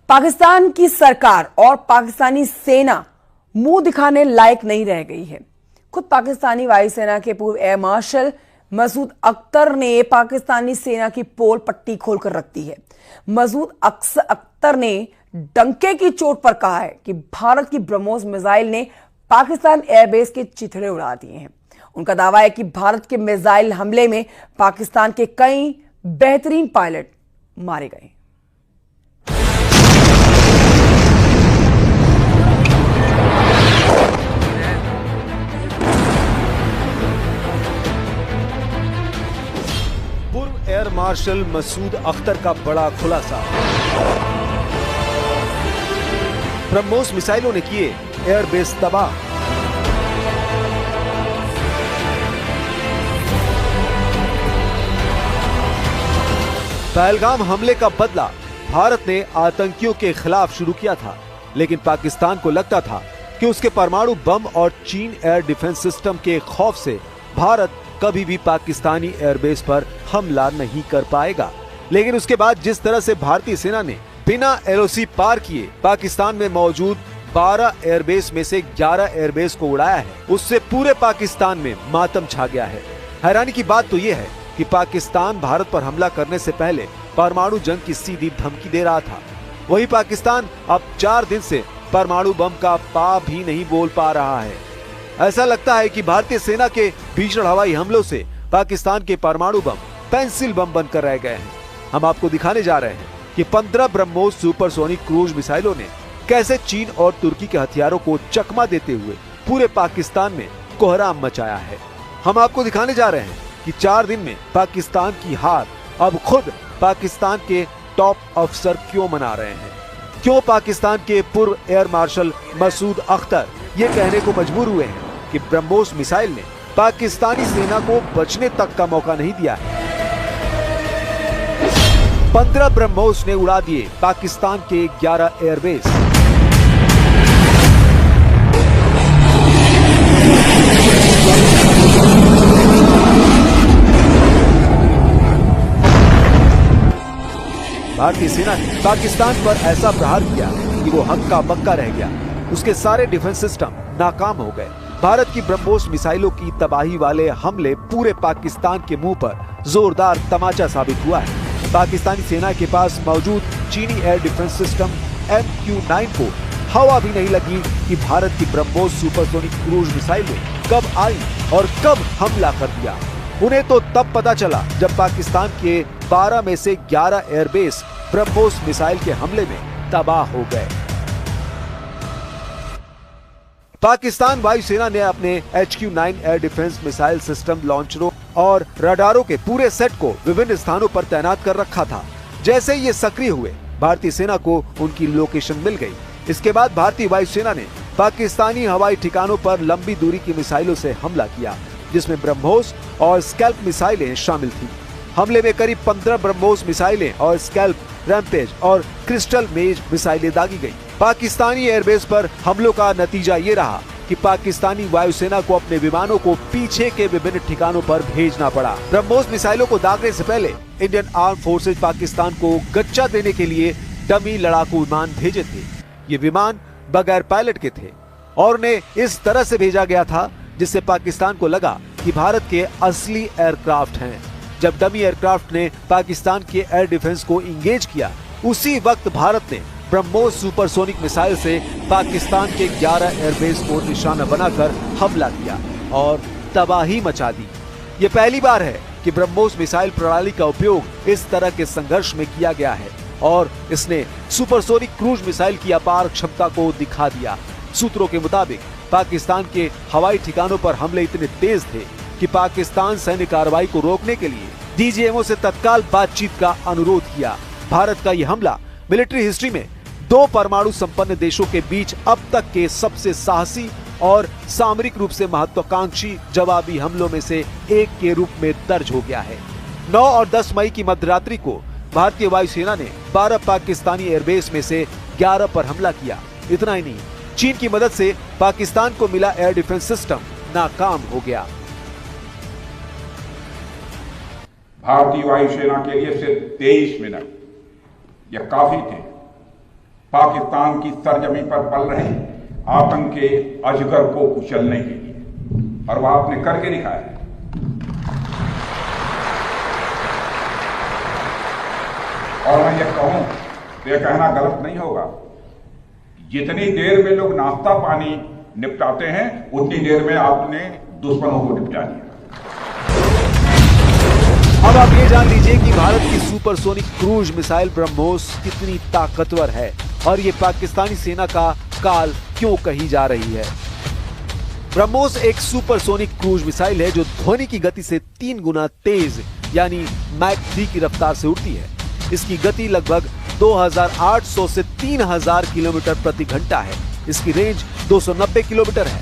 पाकिस्तान की सरकार और पाकिस्तानी सेना मुंह दिखाने लायक नहीं रह गई है। खुद पाकिस्तानी वायुसेना के पूर्व एयर मार्शल मसूद अख्तर ने पाकिस्तानी सेना की पोल पट्टी खोलकर रख दी है। मसूद अख्तर ने डंके की चोट पर कहा है कि भारत की ब्रह्मोस मिसाइल ने पाकिस्तान एयरबेस के चिथड़े उड़ा दिए हैं। उनका दावा है कि भारत के मिसाइल हमले में पाकिस्तान के कई बेहतरीन पायलट मारे गए। पूर्व एयर मार्शल मसूद अख्तर का बड़ा खुलासा। ब्रह्मोस मिसाइलों ने किए एयरबेस तबाह। पहलगाम हमले का बदला भारत ने आतंकियों के खिलाफ शुरू किया था, लेकिन पाकिस्तान को लगता था कि उसके परमाणु बम और चीन एयर डिफेंस सिस्टम के खौफ से भारत कभी भी पाकिस्तानी एयरबेस पर हमला नहीं कर पाएगा। लेकिन उसके बाद जिस तरह से भारतीय सेना ने बिना एलओसी पार किए पाकिस्तान में मौजूद 12 एयरबेस में से 11 एयरबेस को उड़ाया है, उससे पूरे पाकिस्तान में मातम छा गया है। हैरानी की बात तो यह है कि पाकिस्तान भारत पर हमला करने से पहले परमाणु जंग की सीधी धमकी दे रहा था। वही पाकिस्तान अब 4 दिन से परमाणु बम का पा भी नहीं बोल पा रहा है। ऐसा लगता है कि भारतीय सेना के भीषण हवाई हमलों से पाकिस्तान के परमाणु बम पेंसिल बम बनकर रह गए हैं। हम आपको दिखाने जा रहे हैं कि 15 ब्रह्मोस सुपरसोनिक क्रूज मिसाइलों ने कैसे चीन और तुर्की के हथियारों को चकमा देते हुए पूरे पाकिस्तान में कोहराम मचाया है। हम आपको दिखाने जा रहे हैं कि 4 दिन में पाकिस्तान की हार अब खुद पाकिस्तान के टॉप अफसर क्यों मना रहे हैं। क्यों पाकिस्तान के पूर्व एयर मार्शल मसूद अख्तर ये कहने को मजबूर हुए हैं कि ब्रह्मोस मिसाइल ने पाकिस्तानी सेना को बचने तक का मौका नहीं दिया है। 15 ब्रह्मोस ने उड़ा दिए पाकिस्तान के 11 एयरबेस। भारतीय सेना ने पाकिस्तान पर ऐसा प्रहार किया कि वो हक्का बक्का रह गया। उसके सारे डिफेंस सिस्टम नाकाम हो गए। भारत की ब्रह्मोस मिसाइलों की तबाही वाले हमले पूरे पाकिस्तान के मुंह पर जोरदार तमाचा साबित हुआ है। पाकिस्तानी सेना के पास मौजूद चीनी एयर डिफेंस सिस्टम MQ-9 को हवा भी नहीं लगी कि भारत की ब्रह्मोस सुपरसोनिक क्रूज मिसाइलें कब आई और कब हमला कर दिया। उन्हें तो तब पता चला जब पाकिस्तान के 12 में से 11 एयरबेस ब्रह्मोस मिसाइल के हमले में तबाह हो गए। पाकिस्तान वायुसेना ने अपने HQ-9 air defence missile system लॉन्चरों और रडारों के पूरे सेट को विभिन्न स्थानों पर तैनात कर रखा था। जैसे ही ये सक्रिय हुए, भारतीय सेना को उनकी लोकेशन मिल गई। इसके बाद भारतीय वायुसेना ने पाकिस्तानी हवाई ठिकानों पर लंबी दूरी की मिसाइलों से हमला किया, जिसमें ब्रह्मोस और स्कैल्प मिसाइलें शामिल थी। हमले में करीब 15 ब्रह्मोस मिसाइलें और स्कैल्प, रैम्पेज और क्रिस्टल मेज मिसाइलें दागी गई। पाकिस्तानी एयरबेस पर हमलों का नतीजा ये रहा कि पाकिस्तानी वायुसेना को अपने विमानों को पीछे के विभिन्न ठिकानों पर भेजना पड़ा। ब्रह्मोस मिसाइलों को दागने से पहले इंडियन आर्म फोर्सेज पाकिस्तान को गच्चा देने के लिए डमी लड़ाकू विमान भेजे थे। ये विमान बगैर पायलट के थे और उन्हें इस तरह से भेजा गया था जिससे पाकिस्तान को लगा कि भारत के असली एयरक्राफ्ट हैं। जब डमी एयरक्राफ्ट ने पाकिस्तान के एयर डिफेंस को इंगेज किया, उसी वक्त भारत ने ब्रह्मोस सुपरसोनिक मिसाइल से पाकिस्तान के 11 एयरबेस को निशाना बनाकर हमला किया और तबाही मचा दी। ये पहली बार है कि ब्रह्मोस मिसाइल प्रणाली का उपयोग इस तरह के संघर्ष में किया गया है और इसने सुपरसोनिक क्रूज मिसाइल की अपार क्षमता को दिखा दिया। सूत्रों के मुताबिक पाकिस्तान के हवाई ठिकानों पर हमले इतने तेज थे कि पाकिस्तान सैन्य कार्रवाई को रोकने के लिए DGMO से तत्काल बातचीत का अनुरोध किया। भारत का यह हमला मिलिट्री हिस्ट्री में 2 परमाणु संपन्न देशों के बीच अब तक के सबसे साहसी और सामरिक रूप से महत्वाकांक्षी जवाबी हमलों में से एक के रूप में दर्ज हो गया है। 9 और 10 मई की मध्यरात्रि को भारतीय वायुसेना ने 12 पाकिस्तानी एयरबेस में से 11 पर हमला किया। इतना ही नहीं, चीन की मदद से पाकिस्तान को मिला एयर डिफेंस सिस्टम नाकाम हो गया। भारतीय वायुसेना के लिए सिर्फ 23 मिनट यह काफी थे पाकिस्तान की सरजमी पर पल रहे आतंक के अजगर को कुचलने के लिए, और वह आपने करके दिखाया है। और मैं ये कहूं तो यह कहना गलत नहीं होगा, जितनी देर में लोग नाश्ता पानी निपटाते हैं उतनी देर में आपने दुश्मनों को निपटा दिया। अब आप ये जान लीजिए कि भारत की सुपरसोनिक क्रूज मिसाइल ब्रह्मोस कितनी ताकतवर है और ये पाकिस्तानी सेना का काल क्यों कही जा रही है। ब्रह्मोस एक सुपरसोनिक क्रूज मिसाइल है जो ध्वनि की गति से 3 गुना तेज यानी मैक 3 की रफ्तार से उड़ती है। इसकी गति लगभग 2800 से 3000 किलोमीटर प्रति घंटा है। इसकी रेंज 290 किलोमीटर है,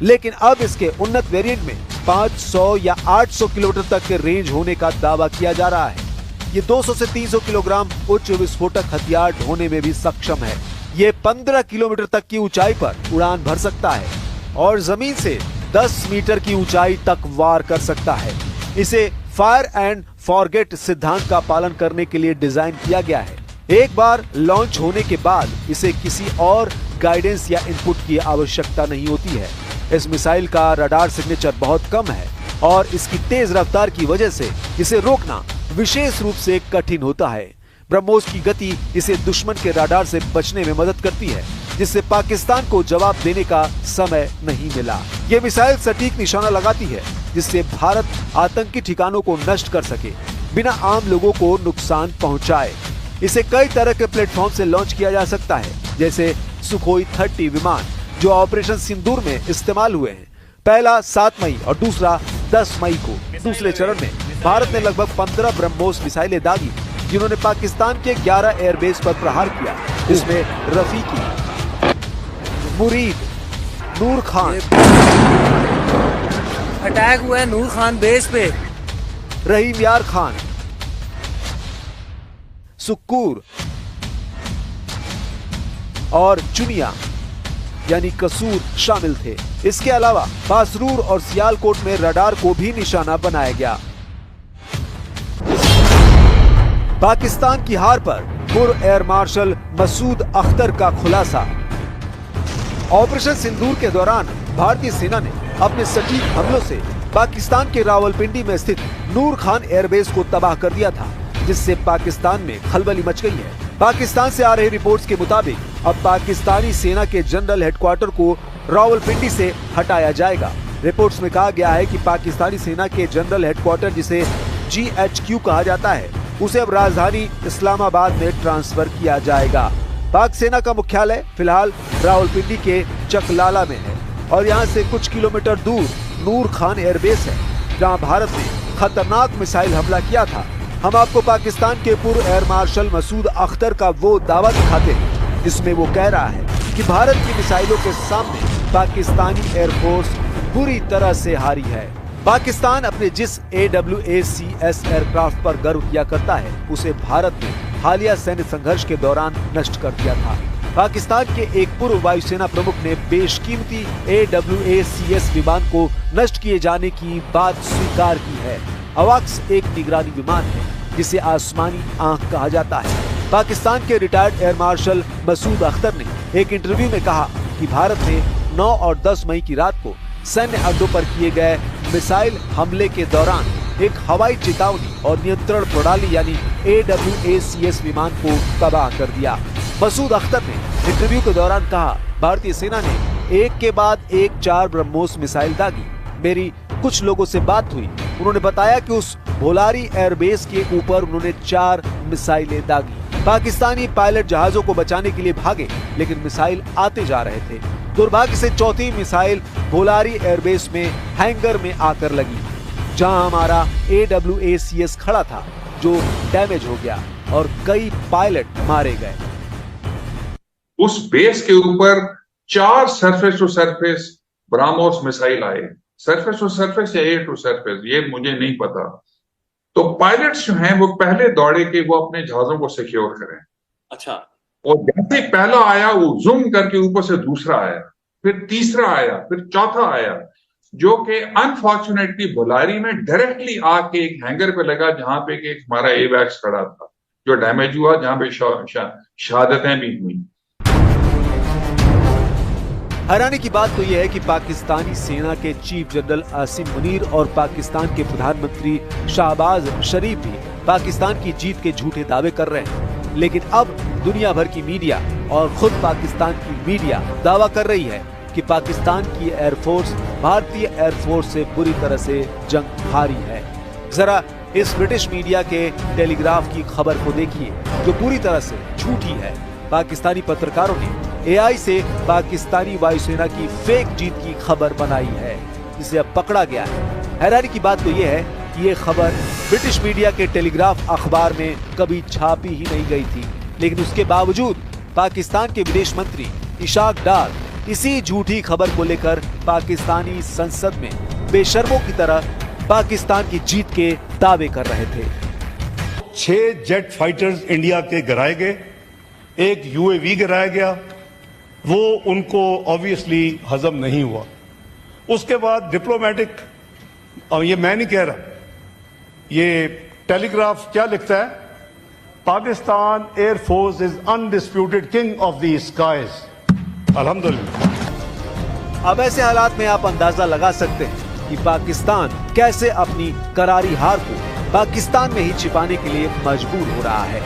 लेकिन अब इसके उन्नत वेरिएंट में 500 या 800 किलोमीटर तक के रेंज होने का दावा किया जा रहा है। ये 200 से 300 किलोग्राम उच्च विस्फोटक हथियार ढोने में भी सक्षम है। ये 15 किलोमीटर तक की ऊंचाई पर उड़ान भर सकता है और जमीन से 10 मीटर की ऊंचाई तक वार कर सकता है। इसे फायर एंड फॉरगेट सिद्धांत का पालन करने के लिए डिजाइन किया गया है। एक बार लॉन्च होने के बाद इसे किसी और गाइडेंस या इनपुट की आवश्यकता नहीं होती है। इस मिसाइल का रडार सिग्नेचर बहुत कम है और इसकी तेज रफ्तार की वजह से इसे रोकना विशेष रूप से कठिन होता है। ब्रह्मोस की गति इसे दुश्मन के रडार से बचने में मदद करती है, जिससे पाकिस्तान को जवाब देने का समय नहीं मिला। ये मिसाइल सटीक निशाना लगाती है, जिससे भारत आतंकी ठिकानों को नष्ट कर सके बिना आम लोगों को नुकसान पहुंचाए। इसे कई तरह के प्लेटफॉर्म से लॉन्च किया जा सकता है, जैसे सुखोई 30 विमान जो ऑपरेशन सिंदूर में इस्तेमाल हुए हैं। पहला 7 मई और दूसरा 10 मई को। दूसरे चरण में भारत ने लगभग 15 ब्रह्मोस मिसाइलें दागी, जिन्होंने पाकिस्तान के 11 एयरबेस पर प्रहार किया। इसमें रफीकी, मुरीद, नूर खान, अटैक हुआ है नूर खान बेस पे, रहीम यार खान, सुक्कूर और चुनिया यानी कसूर शामिल थे। इसके अलावा बासरूर और सियालकोट में रडार को भी निशाना बनाया गया। पाकिस्तान की हार पर पूर्व एयर मार्शल मसूद अख्तर का खुलासा। ऑपरेशन सिंदूर के दौरान भारतीय सेना ने अपने सटीक हमलों से पाकिस्तान के रावलपिंडी में स्थित नूर खान एयरबेस को तबाह कर दिया था, जिससे पाकिस्तान में खलबली मच गई है। पाकिस्तान से आ रही रिपोर्ट्स के मुताबिक अब पाकिस्तानी सेना के जनरल हेडक्वार्टर को रावलपिंडी से हटाया जाएगा। रिपोर्ट्स में कहा गया है कि पाकिस्तानी सेना के जनरल हेडक्वार्टर, जिसे GHQ कहा जाता है, उसे अब राजधानी इस्लामाबाद में ट्रांसफर किया जाएगा। पाक सेना का मुख्यालय फिलहाल रावलपिंडी के चकलाला में है और यहाँ से कुछ किलोमीटर दूर नूर खान एयरबेस है, जहाँ भारत ने खतरनाक मिसाइल हमला किया था। हम आपको पाकिस्तान के पूर्व एयर मार्शल मसूद अख्तर का वो दावा दिखाते हैं, जिसमें वो कह रहा है कि भारत की मिसाइलों के सामने पाकिस्तानी एयरफोर्स बुरी तरह से हारी है। पाकिस्तान अपने जिस AWACS एयरक्राफ्ट पर गर्व किया करता है, उसे भारत ने हालिया सैन्य संघर्ष के दौरान नष्ट कर दिया था। पाकिस्तान के एक पूर्व वायुसेना प्रमुख ने बेशकीमती AWACS विमान को नष्ट किए जाने की बात स्वीकार की है। अवाक्स एक निगरानी विमान है जिसे आसमानी आंख कहा जाता है। पाकिस्तान के retired air marshal Masood Akhtar ने एक इंटरव्यू में कहा कि भारत ने 9 और 10 मई की रात को सैन्य अड्डों पर किए गए मिसाइल हमले के दौरान एक हवाई चेतावनी और नियंत्रण प्रणाली यानी AWACS विमान को तबाह कर दिया। मसूद अख्तर ने इंटरव्यू के दौरान कहा, भारतीय सेना ने एक के बाद एक 4 ब्रह्मोस मिसाइल दागी। मेरी कुछ लोगों से बात हुई, उन्होंने बताया कि उस भोलारी एयरबेस के ऊपर उन्होंने 4 मिसाइलें दागी। पाकिस्तानी पायलट जहाजों को बचाने के लिए भागे, लेकिन मिसाइल आते जा रहे थे। दुर्भाग्य से चौथी मिसाइल भोलारी एयरबेस में हैंगर में आकर लगी, जहां हमारा AWACS खड़ा था, जो डैमेज हो गया और कई पायलट मारे गए। उस बेस के ऊपर 4 surface to surface BrahMos missile आए। सरफेस टू सरफेस या एयर टू सरफेस, ये मुझे नहीं पता। तो पायलट्स जो हैं वो पहले दौड़े कि वो अपने जहाजों को सिक्योर करें। अच्छा। और जैसे पहला आया वो जूम करके ऊपर से दूसरा आया, फिर तीसरा आया, फिर चौथा आया, जो कि अनफॉर्चुनेटली भोलारी में डायरेक्टली आके एक हैंगर पे लगा, जहां पे एक हमारा एवैक्स खड़ा था, जो डैमेज हुआ, जहां पे शहादतें भी हुई। हैरानी की बात तो यह है कि पाकिस्तानी सेना के चीफ जनरल आसिम मुनीर और पाकिस्तान के प्रधानमंत्री शहबाज शरीफ भी पाकिस्तान की जीत के झूठे दावे कर रहे हैं, लेकिन अब दुनिया भर की मीडिया और खुद पाकिस्तान की मीडिया दावा कर रही है कि पाकिस्तान की एयरफोर्स भारतीय एयरफोर्स से बुरी तरह से जंग हारी है। जरा इस ब्रिटिश मीडिया के टेलीग्राफ की खबर को देखिए, जो पूरी तरह से झूठी है। पाकिस्तानी पत्रकारों ने AI से पाकिस्तानी वायुसेना की फेक जीत की खबर बनाई है, जिसे अब पकड़ा गया है। हैरानी की बात तो यह है कि ये खबर ब्रिटिश मीडिया के टेलीग्राफ अखबार में कभी छापी ही नहीं गई थी, लेकिन उसके बावजूद पाकिस्तान के विदेश मंत्री इशाक डार इसी झूठी खबर को लेकर पाकिस्तानी संसद में बेशर्मों की तरह पाकिस्तान की जीत के दावे कर रहे थे। 6 जेट फाइटर्स इंडिया के गिराए गए, एक UAV गिराया गया, वो उनको ऑब्वियसली हजम नहीं हुआ। उसके बाद डिप्लोमेटिक, और ये मैं नहीं कह रहा, ये टेलीग्राफ क्या लिखता है, Pakistan air force is undisputed king of the skies. अल्हम्दुलिल्लाह। अब ऐसे हालात में आप अंदाजा लगा सकते हैं कि पाकिस्तान कैसे अपनी करारी हार को पाकिस्तान में ही छिपाने के लिए मजबूर हो रहा है।